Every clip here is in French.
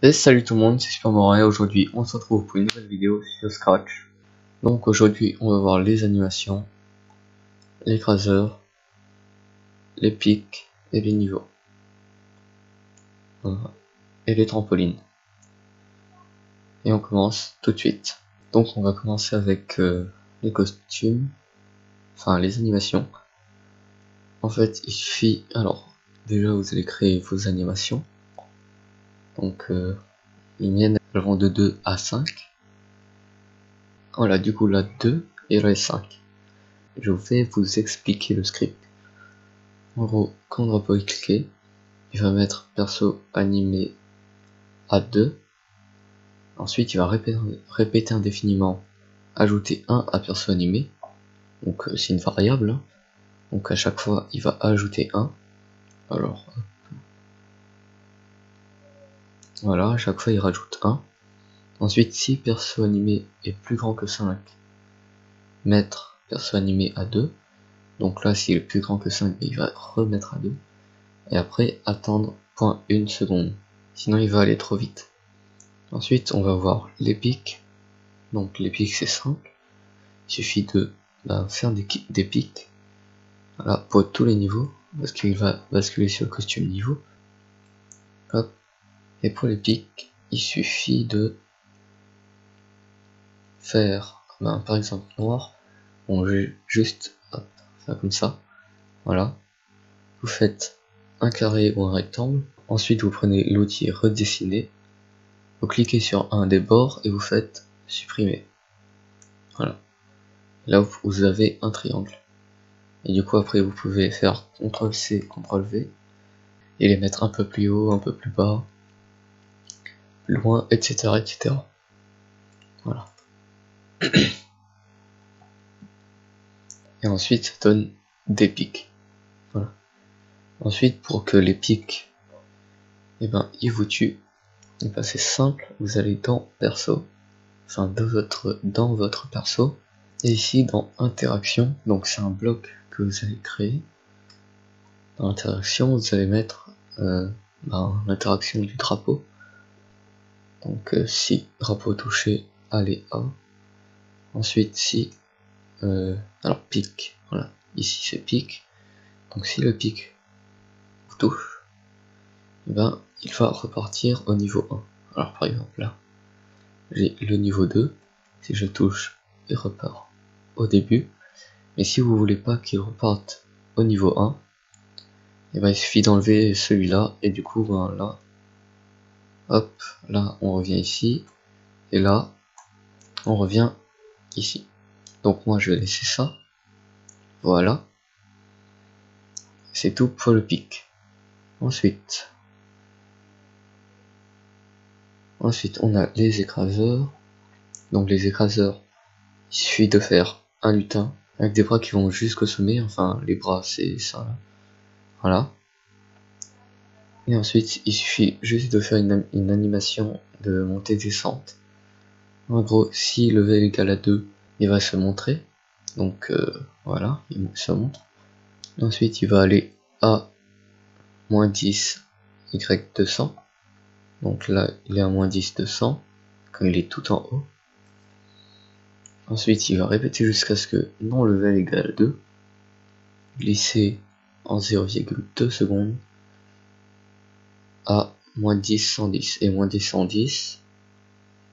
Et salut tout le monde, c'est Supermorin et aujourd'hui on se retrouve pour une nouvelle vidéo sur Scratch. Donc aujourd'hui on va voir les animations, l'écraseur, les pics et les niveaux. Voilà. Et les trampolines. Et on commence tout de suite. Donc on va commencer avec les costumes, enfin les animations. En fait il suffit, alors déjà vous allez créer vos animations. Donc les miennes elles vont de 2 à 5. Voilà, du coup là 2 et là 5. Je vais vous expliquer le script. En gros, quand on va pas y cliquer, il va mettre perso animé à 2. Ensuite, il va répéter indéfiniment ajouter 1 à perso animé. Donc c'est une variable. Hein. Donc à chaque fois, il va ajouter 1. Alors, voilà, à chaque fois, il rajoute 1. Ensuite, si perso animé est plus grand que 5, mettre perso animé à 2. Donc là, s'il est plus grand que 5, il va remettre à 2. Et après, attendre 0.1 seconde. Sinon, il va aller trop vite. Ensuite, on va voir les pics. Donc les pics, c'est simple. Il suffit de faire des pics. Voilà, pour tous les niveaux. Parce qu'il va basculer sur le costume niveau. Hop. Et pour les pics, il suffit de faire, par exemple, noir. On veut juste faire comme ça. Voilà. Vous faites un carré ou un rectangle. Ensuite, vous prenez l'outil redessiner. Vous cliquez sur un des bords et vous faites supprimer. Voilà. Là, vous avez un triangle. Et du coup, après, vous pouvez faire CTRL-C, CTRL-V et les mettre un peu plus haut, un peu plus bas, plus loin, etc. etc. Voilà. Et ensuite, ça donne des pics. Voilà. Ensuite, pour que les pics, ils vous tuent, c'est simple, vous allez dans perso, enfin dans votre perso, et ici dans interaction, donc c'est un bloc que vous allez créer. Dans l'interaction, vous allez mettre l'interaction du drapeau. Donc si drapeau touché, allez A. Ensuite si alors pic, voilà, ici c'est pic. Donc si le pic vous touche, il va repartir au niveau 1. Alors par exemple là, j'ai le niveau 2, si je touche, il repart au début. Mais si vous voulez pas qu'il reparte au niveau 1, il suffit d'enlever celui-là, et du coup là, hop, là on revient ici, et là on revient ici. Donc moi je vais laisser ça, voilà, c'est tout pour le pic. Ensuite on a les écraseurs. Donc les écraseurs, il suffit de faire un lutin avec des bras qui vont jusqu'au sommet, enfin les bras c'est ça là. Voilà. Et ensuite il suffit juste de faire une animation de montée-descente. En gros, si level égale à 2, il va se montrer. Donc voilà, il se montre. Ensuite il va aller à -10, y200. Donc là il est à -10 200, quand il est tout en haut. Ensuite il va répéter jusqu'à ce que non level égale à 2, glisser en 0,2 secondes à -10 110, et -10 110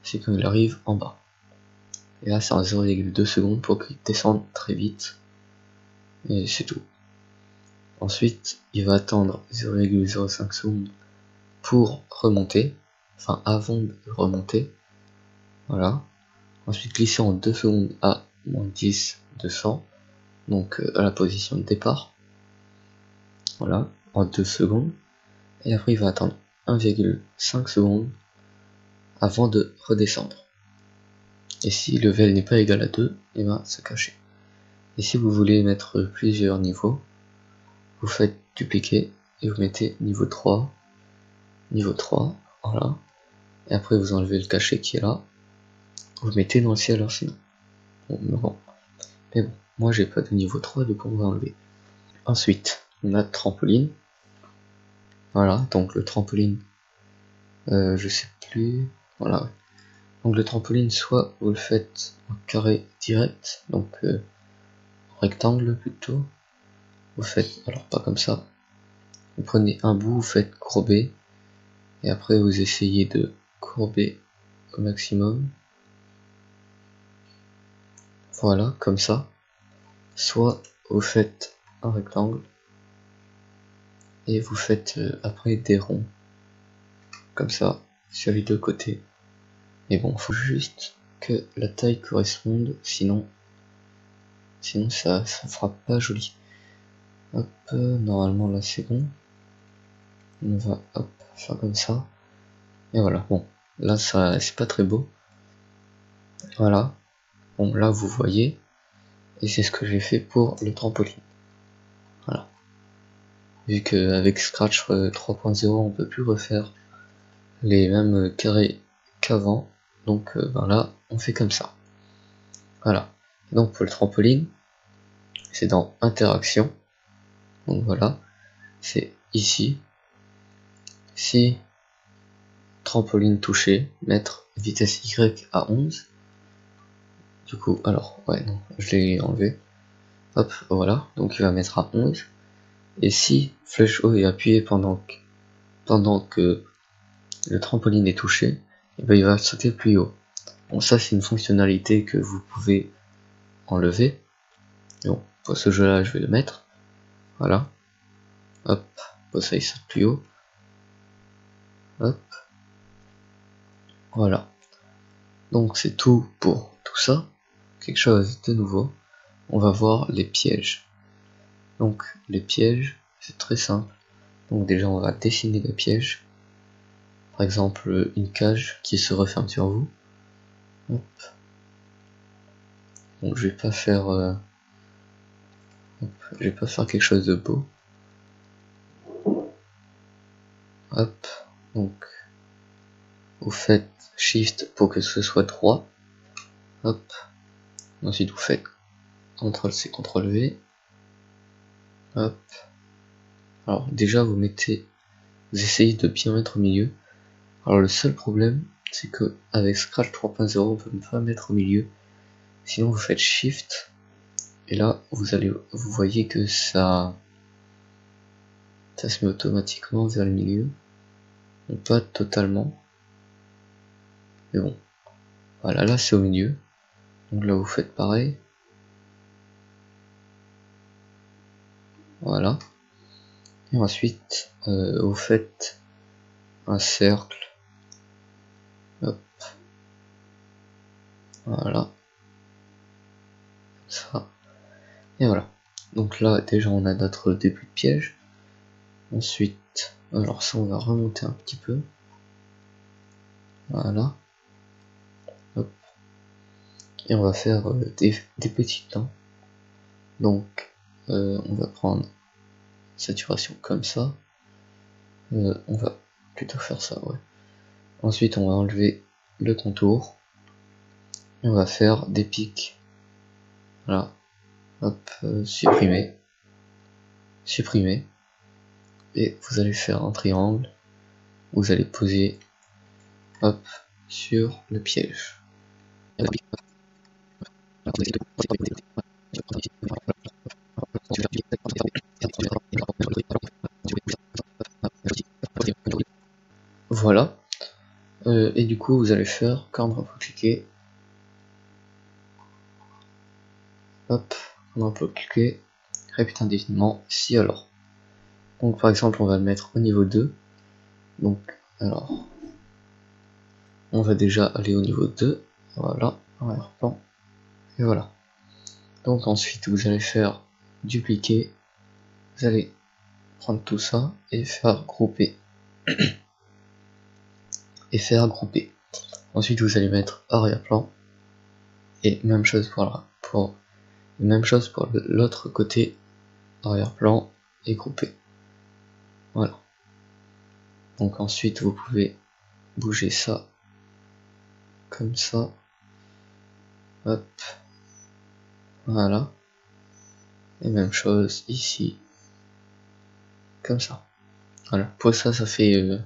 c'est quand il arrive en bas. Et là c'est en 0,2 secondes pour qu'il descende très vite, et c'est tout. Ensuite il va attendre 0,05 secondes pour remonter, enfin avant de remonter, voilà. Ensuite glisser en 2 secondes à -10 200, donc à la position de départ, voilà, en 2 secondes. Et après il va attendre 1,5 secondes avant de redescendre. Et si le level n'est pas égal à 2, et c'est caché. Et si vous voulez mettre plusieurs niveaux, vous faites dupliquer et vous mettez niveau 3, voilà. Et après vous enlevez le cachet qui est là, vous mettez dans le ciel alors sinon. Mais bon, moi j'ai pas de niveau 3, donc on va enlever. Ensuite, on a trampoline. Voilà, donc le trampoline, je sais plus, voilà. Donc le trampoline, soit vous le faites en carré direct, donc rectangle plutôt, vous faites, alors pas comme ça, vous prenez un bout, vous faites courber, et après vous essayez de courber au maximum, voilà, comme ça. Soit vous faites un rectangle, et vous faites après des ronds, comme ça, sur les deux côtés. Mais bon, faut juste que la taille corresponde, sinon ça fera pas joli. Hop, normalement là c'est bon. On va hop faire comme ça. Et voilà, bon, là ça c'est pas très beau. Voilà. Bon là vous voyez. Et c'est ce que j'ai fait pour le trampoline. Voilà. Vu qu'avec Scratch 3.0 on peut plus refaire les mêmes carrés qu'avant. Donc ben là on fait comme ça. Voilà. Donc pour le trampoline, c'est dans interaction. Donc voilà. C'est ici. Si trampoline touché, mettre vitesse Y à 11. Du coup, alors, ouais, non, je l'ai enlevé. Hop, voilà, donc il va mettre à 11. Et si flèche haut est appuyé pendant que le trampoline est touché, et ben il va sauter plus haut. Bon, ça c'est une fonctionnalité que vous pouvez enlever. Bon, pour ce jeu-là, je vais le mettre. Voilà. Hop, bon, ça il saute plus haut. Hop. Voilà. Donc c'est tout pour tout ça. Quelque chose de nouveau. On va voir les pièges. Donc les pièges, c'est très simple. Donc déjà on va dessiner le piège. Par exemple une cage qui se referme sur vous. Hop. Donc je vais pas faire quelque chose de beau. Hop. Donc vous faites Shift pour que ce soit droit. Hop. Ensuite vous faites CTRL C, CTRL V. Hop. Alors déjà vous essayez de bien mettre au milieu. Alors le seul problème c'est que avec Scratch 3.0 on peut pas mettre au milieu. Sinon vous faites Shift et là vous voyez que ça se met automatiquement vers le milieu. Donc pas totalement. Mais bon. Voilà, là c'est au milieu. Donc là vous faites pareil. Voilà. Et ensuite vous faites un cercle. Hop. Voilà. Ça. Et voilà. Donc là déjà on a notre début de piège. Ensuite, alors ça on va remonter un petit peu. Voilà. Hop. Et on va faire des petits temps. Donc on va prendre saturation comme ça. On va plutôt faire ça, ouais. Ensuite on va enlever le contour. Et on va faire des pics. Voilà. Hop, supprimer. Supprimer. Et vous allez faire un triangle. Vous allez poser hop sur le piège. Voilà. Et du coup vous allez faire quand on peut cliquer. Hop, on peut cliquer. Répéter indéfiniment si alors. Donc par exemple on va le mettre au niveau 2. Donc alors on va déjà aller au niveau 2. Voilà, arrière-plan. Et voilà. Donc ensuite vous allez faire dupliquer. Vous allez prendre tout ça et faire grouper. Et faire grouper. Ensuite vous allez mettre arrière-plan. Et même chose pour l'autre côté, arrière-plan et groupé. Voilà. Donc ensuite vous pouvez bouger ça comme ça. Hop. Voilà. Et même chose ici. Comme ça. Voilà. Pour ça, ça fait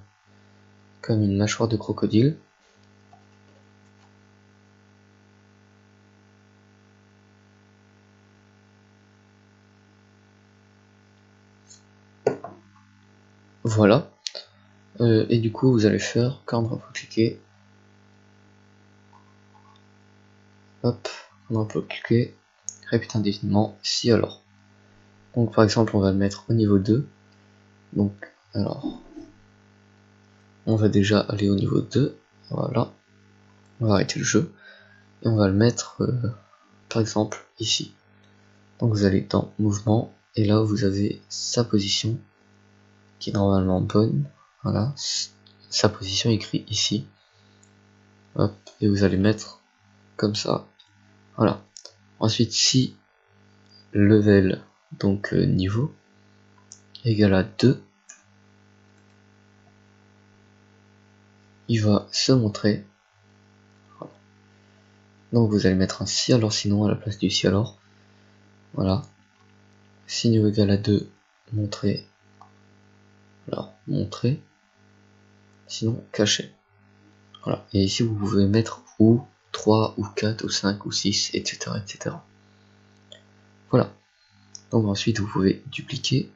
comme une mâchoire de crocodile. Voilà. Et du coup, vous allez faire, quand on va cliquer, hop, on peut cliquer, répéter indéfiniment, si alors. Donc par exemple, on va le mettre au niveau 2. Donc, alors, on va déjà aller au niveau 2. Voilà. On va arrêter le jeu. Et on va le mettre, par exemple, ici. Donc vous allez dans mouvement, et là vous avez sa position, qui est normalement bonne. Voilà. Sa position écrit ici. Hop, et vous allez mettre comme ça. Voilà. Ensuite, si level, donc niveau, égale à 2, il va se montrer. Voilà. Donc vous allez mettre un si alors sinon à la place du si alors. Voilà. Si niveau égale à 2, montrer. Alors, montrer. Sinon, cacher. Voilà. Et ici, vous pouvez mettre ou 3, ou 4, ou 5, ou 6, etc. etc. Voilà. Donc ensuite, vous pouvez dupliquer,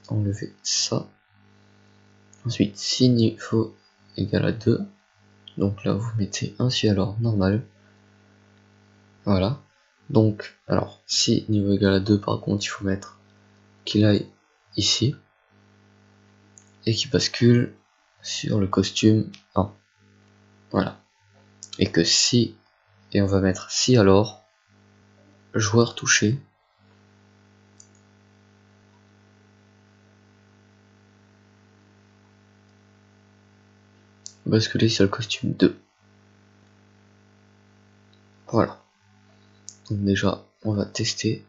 enlever ça. Ensuite, si niveau égale à 2, donc là, vous mettez un si alors normal. Voilà. Donc, alors, si niveau égale à 2, par contre, il faut mettre qu'il aille ici. Et qu'il bascule sur le costume 1. Voilà. Et que si, et on va mettre si alors, joueur touché, basculer sur le costume 2. Voilà. Donc déjà, on va tester.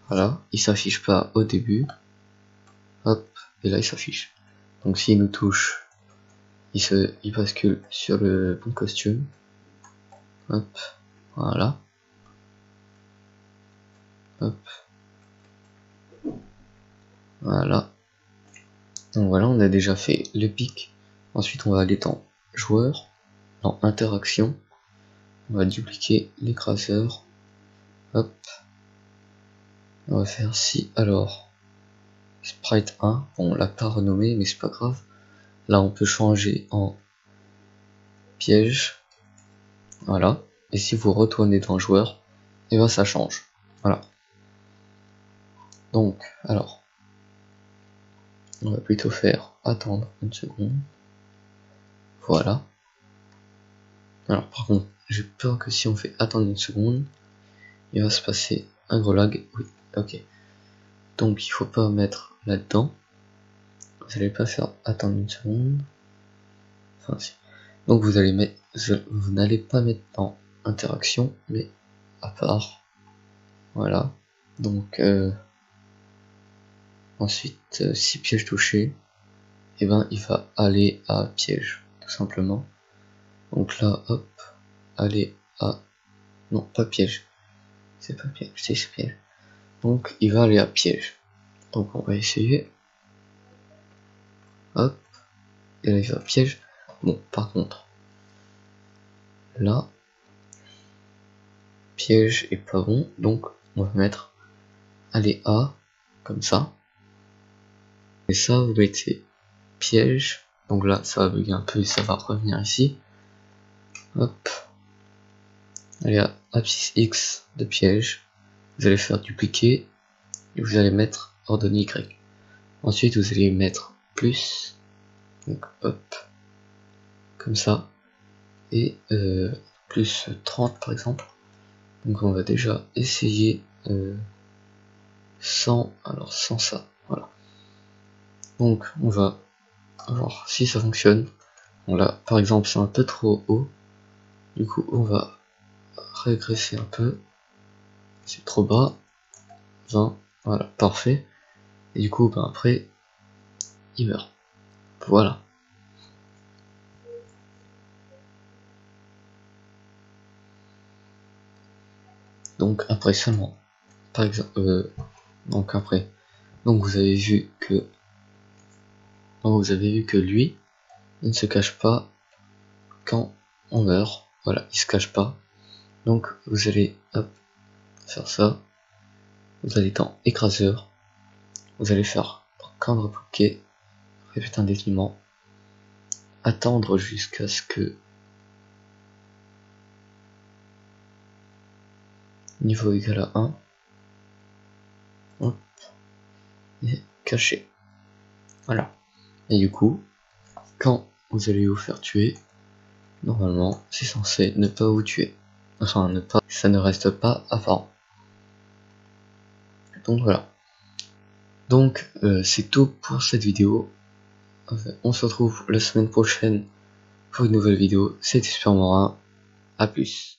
Voilà, il s'affiche pas au début. Hop, et là il s'affiche. Donc s'il nous touche, il bascule sur le bon costume. Hop, voilà. Hop. Voilà. Donc voilà, on a déjà fait le pic. Ensuite, on va aller dans joueur, dans interaction. On va dupliquer l'écraseur. Hop. On va faire si alors. Sprite 1. Bon, on l'a pas renommé, mais c'est pas grave. Là, on peut changer en piège. Voilà. Et si vous retournez dans joueur, et ben ça change. Voilà. Donc, alors, on va plutôt faire attendre une seconde. Voilà. Alors, par contre, j'ai peur que si on fait attendre une seconde, il va se passer un gros lag. Oui, ok. Donc, il faut pas mettre là-dedans. Vous allez pas faire attendre une seconde. Enfin, si. Donc, vous allez mettre, vous n'allez pas mettre dans interaction, mais à part. Voilà. Donc, ensuite, si piège touché, et ben il va aller à piège, tout simplement. Donc là, hop, aller à... Non, pas piège. C'est pas piège, c'est piège. Donc il va aller à piège. Donc on va essayer. Hop. Et là il va à piège. Bon, par contre, là, piège est pas bon. Donc on va mettre aller à, comme ça. Et ça, vous mettez piège. Donc là, ça va bugger un peu et ça va revenir ici. Hop. Allez à abscisse X de piège. Vous allez faire dupliquer. Et vous allez mettre ordonnée Y. Ensuite, vous allez mettre plus. Donc hop. Comme ça. Et plus 30 par exemple. Donc on va déjà essayer sans ça. Voilà. Donc on va voir si ça fonctionne. Bon là par exemple c'est un peu trop haut. Du coup on va régresser un peu. C'est trop bas. 20. Voilà, parfait. Et du coup ben après il meurt. Voilà. Donc après seulement. Par exemple donc après. Donc vous avez vu que lui il ne se cache pas quand on meurt. Voilà, il se cache pas. Donc vous allez hop, faire ça. Vous allez dans écraseur. Vous allez faire camp de bloqué, répéter indéfiniment, attendre jusqu'à ce que niveau égal à 1. Hop, et cacher. Voilà. Et du coup, quand vous allez vous faire tuer, normalement, c'est censé ne pas vous tuer. Enfin, ça ne reste pas apparent. Donc voilà. Donc, c'est tout pour cette vidéo. On se retrouve la semaine prochaine pour une nouvelle vidéo. C'était Supermorin. A plus.